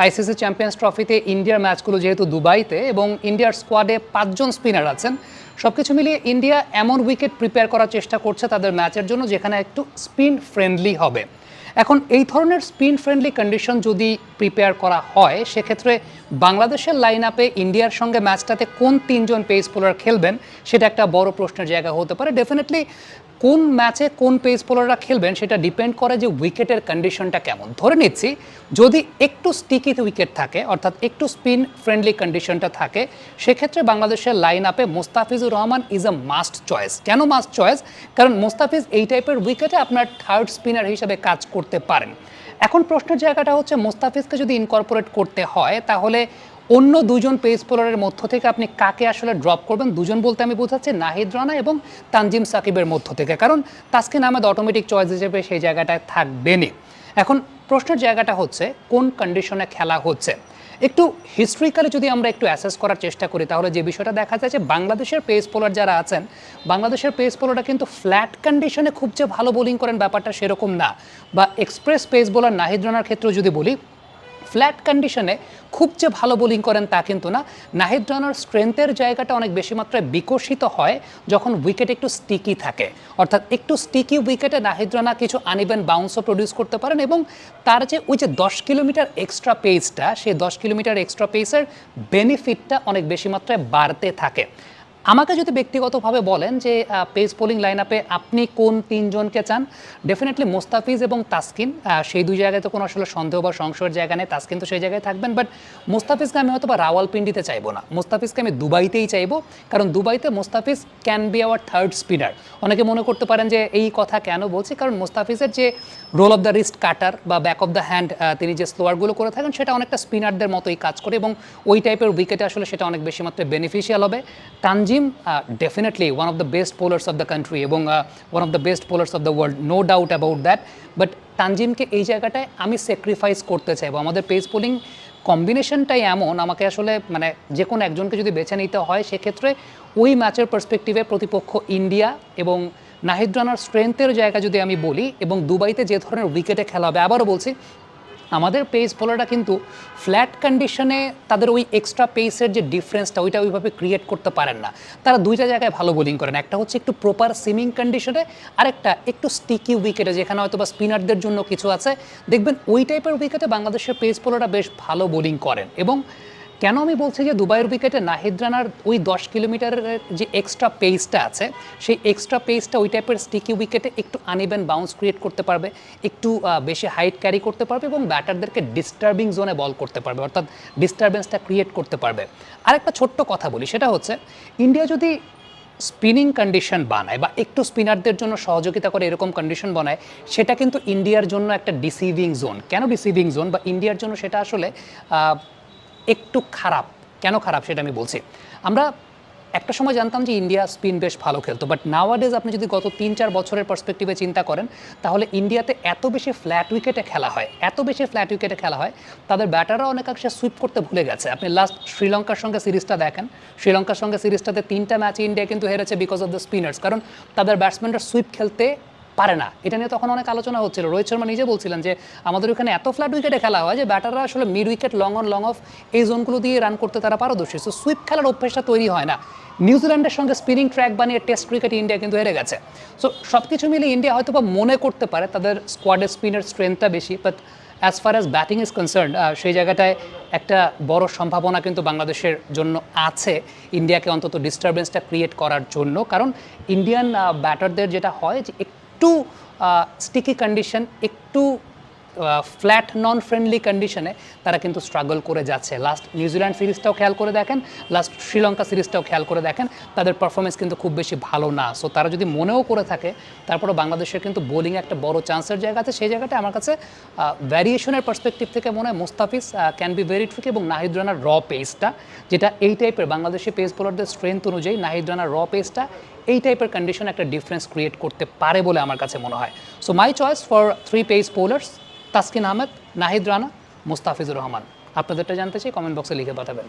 ICC champions ট্রফিতে ইন্ডিয়ার ম্যাচগুলো যেহেতু দুবাইতে এবং ইন্ডিয়ার স্কোয়াডে 5 জন স্পিনার আছেন, সবকিছু মিলিয়ে ইন্ডিয়া এমন উইকেট প্রিপেয়ার করার চেষ্টা করছে তাদের ম্যাচের জন্য যেখানে একটু স্পিন ফ্রেন্ডলি হবে। এখন এই ধরনের স্পিন ফ্রেন্ডলি কন্ডিশন যদি প্রিপেয়ার করা হয়, সেক্ষেত্রে বাংলাদেশের লাইন আপে ইন্ডিয়ার সঙ্গে ম্যাচটাতে কোন 3 জন পেস বোলার খেলবেন সেটা একটা বড় প্রশ্নের জায়গা হতে পারে। ডেফিনেটলি কোন ম্যাচে কোন পেস বোলাররা খেলবেন সেটা ডিপেন্ড করে যে উইকেটের কন্ডিশনটা কেমন। ধরে নিচ্ছি যদি একটু স্টিকি উইকেট থাকে, অর্থাৎ একটু স্পিন ফ্রেন্ডলি কন্ডিশনটা থাকে, সেক্ষেত্রে বাংলাদেশের লাইন আপে Mustafizur Rahman is a must choice. কেন মাস্ট চয়েস? কারণ মোস্তাফিজ এই টাইপের উইকেটে আপনার থার্ড স্পিনার হিসেবে কাজ করতে পারেন। এখন প্রশ্নের জায়গাটা হচ্ছে মোস্তাফিজকে যদি ইনকর্পোরেট করতে হয় তাহলে অন্য দুজন পেস বোলারের মধ্য থেকে আপনি কাকে আসলে ড্রপ করবেন? দুজন বলতে আমি বোঝাচ্ছি নাহিদ রানা এবং তানজিম সাকিবের মধ্য থেকে, কারণ তাসকিন আহমেদ অটোমেটিক চয়েস হিসেবে সেই জায়গাটায় থাকবেনই। এখন প্রশ্নের জায়গাটা হচ্ছে কোন কন্ডিশনে খেলা হচ্ছে। একটু হিস্ট্রিক্যালি যদি আমরা একটু অ্যাসেস করার চেষ্টা করি তাহলে যে বিষয়টা দেখা যায় যে বাংলাদেশের পেস বোলার যারা আছেন, বাংলাদেশের পেস বোলাররা কিন্তু ফ্ল্যাট কন্ডিশনে খুব যে ভালো বোলিং করেন ব্যাপারটা সেরকম না। বা এক্সপ্রেস পেস বোলার নাহিদ রানার ক্ষেত্রেও যদি বলি, ফ্ল্যাট কন্ডিশনে খুব যে ভালো বোলিং করেন তা কিন্তু না। নাহিদ রানার স্ট্রেংথের জায়গাটা অনেক বেশি মাত্রায় বিকশিত হয় যখন উইকেট একটু স্টিকি থাকে, অর্থাৎ একটু স্টিকি উইকেটে নাহিদ রানা কিছু আনইভেন বাউন্সও প্রডিউস করতে পারেন এবং তার যে ওই যে 10 কিলোমিটার এক্সট্রা পেসটা, সেই 10 কিলোমিটার এক্সট্রা পেসের বেনিফিটটা অনেক বেশি মাত্রায় বাড়তে থাকে। আমাকে যদি ব্যক্তিগতভাবে বলেন যে পেস বোলিং লাইন আপে আপনি কোন 3 জনকে চান, ডেফিনেটলি মোস্তাফিজ এবং তাসকিন, সেই দুই জায়গায় তো কোনো আসলে সন্দেহ বা সংশয়ের জায়গা নেই, তাসকিন তো সেই জায়গায় থাকবেন। বাট মোস্তাফিজকে আমি হয়তো বা রাওয়ালপিন্ডিতে চাইবো না, মোস্তাফিজকে আমি দুবাইতেই চাইবো, কারণ দুবাইতে Mustafiz can be our third spinner. অনেকে মনে করতে পারেন যে এই কথা কেন বলছি, কারণ মোস্তাফিজের যে রোল অফ দ্য রিস্ট কাটার বা ব্যাক অফ দ্য হ্যান্ড তিনি যে স্লোয়ারগুলো করে থাকেন সেটা অনেকটা স্পিনারদের মতোই কাজ করে এবং ওই টাইপের উইকেটে আসলে সেটা অনেক বেশি মাত্রায় বেনিফিশিয়াল হবে। Tanzim definitely one of the best bowlers of the country এবং one of the best bowlers of the world, no doubt about that. But তানজিমকে এই জায়গাটায় আমি স্যাক্রিফাইস করতে চাইবো। আমাদের পেস বোলিং কম্বিনেশনটাই এমন, আমাকে আসলে মানে যে কোনো একজনকে যদি বেছে নিতে হয় সেক্ষেত্রে ওই ম্যাচের পার্সপেক্টিভে প্রতিপক্ষ ইন্ডিয়া এবং নাহিদ রানার স্ট্রেংথের জায়গা যদি আমি বলি এবং দুবাইতে যে ধরনের উইকেটে খেলা হবে, আবারও বলছি আমাদের পেস বোলাররা কিন্তু ফ্ল্যাট কন্ডিশনে তাদের ওই এক্সট্রা পেসের যে ডিফারেন্সটা ওইটা ওইভাবে ক্রিয়েট করতে পারেন না। তারা দুইটা জায়গায় ভালো বোলিং করেন, একটা হচ্ছে একটু প্রপার সিমিং কন্ডিশনে, আরেকটা একটু স্টিকি উইকেটে যেখানে হয়তো বা স্পিনারদের জন্য কিছু আছে। দেখবেন ওই টাইপের উইকেটে বাংলাদেশের পেস বোলাররা বেশ ভালো বোলিং করেন। এবং কেন আমি বলছি যে দুবাইয়ের উইকেটে নাহিদ রানার ওই 10 কিলোমিটারের যে এক্সট্রা পেসটা আছে, সেই এক্সট্রা পেসটা ওই টাইপের স্টিকি উইকেটে একটু আনইভেন বাউন্স ক্রিয়েট করতে পারবে, একটু বেশি হাইট ক্যারি করতে পারবে এবং ব্যাটারদেরকে ডিস্টার্বিং জোনে বল করতে পারবে, অর্থাৎ ডিস্টারবেন্সটা ক্রিয়েট করতে পারবে। আরেকটা ছোট্ট কথা বলি, সেটা হচ্ছে ইন্ডিয়া যদি স্পিনিং কন্ডিশন বানায় বা একটু স্পিনারদের জন্য সহযোগিতা করে এরকম কন্ডিশন বানায়, সেটা কিন্তু ইন্ডিয়ার জন্য একটা ডিসিভিং জোন। কেন ডিসিভিং জোন বা ইন্ডিয়ার জন্য সেটা আসলে একটু খারাপ? কেন খারাপ সেটা আমি বলছি। আমরা একটা সময় জানতাম যে ইন্ডিয়া স্পিন বেশ ভালো খেলতো, বাট নাওয়াডেজ আপনি যদি গত 3-4 বছরের পার্সপেক্টিভে চিন্তা করেন তাহলে ইন্ডিয়াতে এত বেশি ফ্ল্যাট উইকেটে খেলা হয়, এত বেশি ফ্ল্যাট উইকেটে খেলা হয়, তাদের ব্যাটাররা অনেকাংশে সুইপ করতে ভুলে গেছে। আপনি লাস্ট শ্রীলঙ্কার সঙ্গে সিরিজটা দেখেন, শ্রীলঙ্কার সঙ্গে সিরিজটাতে 3টা ম্যাচে ইন্ডিয়া কিন্তু হেরেছে বিকজ অফ দ্য স্পিনার্স, কারণ তাদের ব্যাটসম্যানরা সুইপ খেলতে পারে না। এটা নিয়ে তখন অনেক আলোচনা হচ্ছিল, রোহিত শর্মা নিজে বলছিলেন যে আমাদের ওখানে এত ফ্ল্যাট উইকেটে খেলা হয় যে ব্যাটাররা আসলে mid wicket, long on long of এই জোনগুলো দিয়ে রান করতে তারা পারদর্শী, সো সুইপ খেলার অভ্যেসটা তৈরি হয় না। নিউজিল্যান্ডের সঙ্গে স্পিনিং ট্র্যাক বানিয়ে টেস্ট ক্রিকেট ইন্ডিয়া কিন্তু হেরে গেছে। সো সব কিছু মিলে ইন্ডিয়া হয়তো বা মনে করতে পারে তাদের স্কোয়াডের স্পিনের স্ট্রেংথটা বেশি, but as far as batting is concern সেই জায়গাটায় একটা বড় সম্ভাবনা কিন্তু বাংলাদেশের জন্য আছে ইন্ডিয়াকে অন্তত ডিস্টারবেন্সটা ক্রিয়েট করার জন্য। কারণ ইন্ডিয়ান ব্যাটারদের যেটা হয় যে একটু স্টিকি কন্ডিশন, একটু ফ্ল্যাট নন ফ্রেন্ডলি কন্ডিশনে তারা কিন্তু স্ট্রাগল করে যাচ্ছে। লাস্ট নিউজিল্যান্ড সিরিজটাও খেয়াল করে দেখেন, লাস্ট শ্রীলঙ্কা সিরিজটাও খেয়াল করে দেখেন, তাদের পারফরমেন্স কিন্তু খুব বেশি ভালো না। সো তারা যদি মনেও করে থাকে তারপরে বাংলাদেশের কিন্তু বোলিংয়ে একটা বড় চান্সের জায়গা আছে। সেই জায়গাটা আমার কাছে ভ্যারিয়েশনের পার্সপেক্টিভ থেকে মনে হয় Mustafiz can be very tricky এবং নাহিদ রানার র পেসটা, যেটা এই টাইপের বাংলাদেশি পেস বোলারদের স্ট্রেংথ অনুযায়ী নাহিদ রানার র পেসটা এই টাইপের কন্ডিশন একটা ডিফারেন্স ক্রিয়েট করতে পারে বলে আমার কাছে মনে হয়। So my choice for 3 pace bowlers, Taskin Ahmed, Nahid Rana, Mustafizur Rahman. আপনাদেরটা জানতে চাই, কমেন্ট বক্সে লিখে পাঠাবেন।